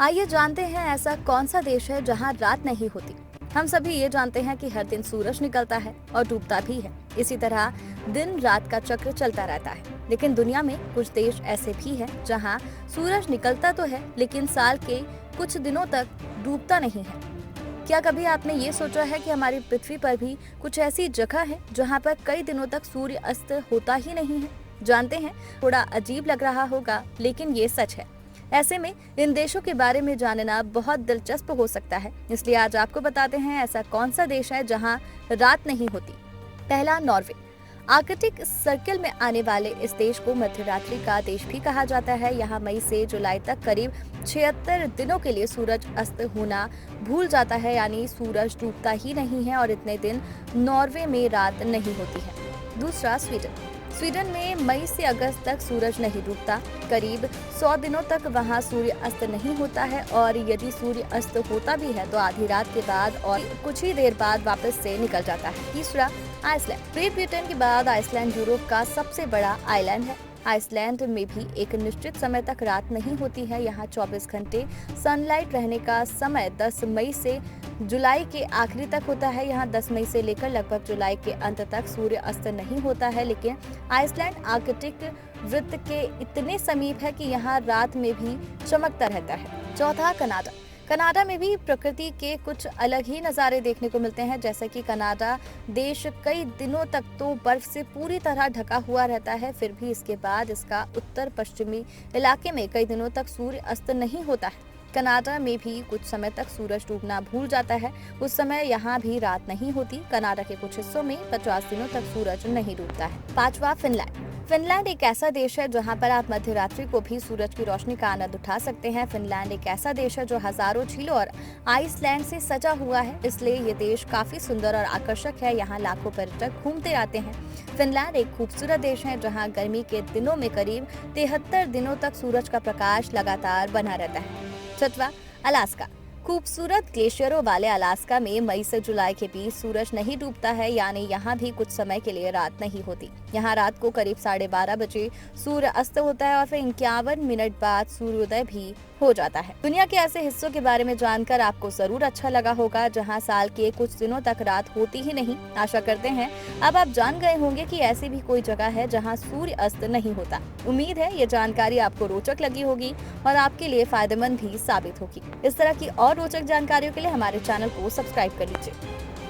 आइए जानते हैं ऐसा कौन सा देश है जहां रात नहीं होती। हम सभी ये जानते हैं कि हर दिन सूरज निकलता है और डूबता भी है। इसी तरह दिन रात का चक्र चलता रहता है। लेकिन दुनिया में कुछ देश ऐसे भी हैं जहां सूरज निकलता तो है लेकिन साल के कुछ दिनों तक डूबता नहीं है। क्या कभी आपने ये सोचा है कि हमारी पृथ्वी पर भी कुछ ऐसी जगह है जहां पर कई दिनों तक सूर्य अस्त होता ही नहीं है? जानते हैं, थोड़ा अजीब लग रहा होगा लेकिन ये सच है। ऐसे में इन देशों के बारे में जानना बहुत दिलचस्प हो सकता है, इसलिए आज आपको बताते हैं ऐसा कौन सा देश है जहां रात नहीं होती। पहला, नॉर्वे। आर्कटिक सर्कल में आने वाले इस देश को मध्यरात्रि का देश भी कहा जाता है। यहाँ मई से जुलाई तक करीब 76 दिनों के लिए सूरज अस्त होना भूल जाता है, यानी सूरज डूबता ही नहीं है और इतने दिन नॉर्वे में रात नहीं होती है। दूसरा, स्वीडन। स्वीडन में मई से अगस्त तक सूरज नहीं डूबता। करीब 100 दिनों तक वहां सूर्य अस्त नहीं होता है और यदि सूर्य अस्त होता भी है तो आधी रात के बाद और कुछ ही देर बाद वापस से निकल जाता है। तीसरा, आइसलैंड। ग्रेट ब्रिटेन के बाद आइसलैंड यूरोप का सबसे बड़ा आइलैंड है। आइसलैंड में भी एक निश्चित समय तक रात नहीं होती है। यहाँ 24 घंटे सनलाइट रहने का समय 10 मई से जुलाई के आखिरी तक होता है। यहाँ 10 मई से लेकर लगभग जुलाई के अंत तक सूर्य अस्त नहीं होता है, लेकिन आइसलैंड आर्कटिक वृत्त के इतने समीप है कि यहाँ रात में भी चमकता रहता है। चौथा, कनाडा। कनाडा में भी प्रकृति के कुछ अलग ही नज़ारे देखने को मिलते हैं। जैसे कि कनाडा देश कई दिनों तक तो बर्फ से पूरी तरह ढका हुआ रहता है, फिर भी इसके बाद इसका उत्तर पश्चिमी इलाके में कई दिनों तक सूर्य अस्त नहीं होता है। कनाडा में भी कुछ समय तक सूरज डूबना भूल जाता है, उस समय यहाँ भी रात नहीं होती। कनाडा के कुछ हिस्सों में 50 दिनों तक सूरज नहीं डूबता है। पांचवा, फिनलैंड। फिनलैंड एक ऐसा देश है जहाँ पर आप मध्यरात्रि को भी सूरज की रोशनी का आनंद उठा सकते हैं। फिनलैंड एक ऐसा देश है जो हजारों झीलों और आइसलैंड से सजा हुआ है, इसलिए ये देश काफी सुंदर और आकर्षक है। यहाँ लाखों पर्यटक घूमते आते हैं। फिनलैंड एक खूबसूरत देश है जहाँ गर्मी के दिनों में करीब 73 दिनों तक सूरज का प्रकाश लगातार बना रहता है। छठवां, अलास्का। खूबसूरत ग्लेशियरों वाले अलास्का में मई से जुलाई के बीच सूरज नहीं डूबता है, यानी यहाँ भी कुछ समय के लिए रात नहीं होती। यहाँ रात को करीब 12:30 बजे सूर्य अस्त होता है और फिर 51 मिनट बाद सूर्योदय भी हो जाता है। दुनिया के ऐसे हिस्सों के बारे में जानकर आपको जरूर अच्छा लगा होगा जहाँ साल के कुछ दिनों तक रात होती ही नहीं। आशा करते हैं अब आप जान गए होंगे कि ऐसी भी कोई जगह है जहाँ सूर्य अस्त नहीं होता। उम्मीद है ये जानकारी आपको रोचक लगी होगी और आपके लिए फायदेमंद भी साबित होगी। इस तरह की और रोचक जानकारियों के लिए हमारे चैनल को सब्सक्राइब कर लीजिए।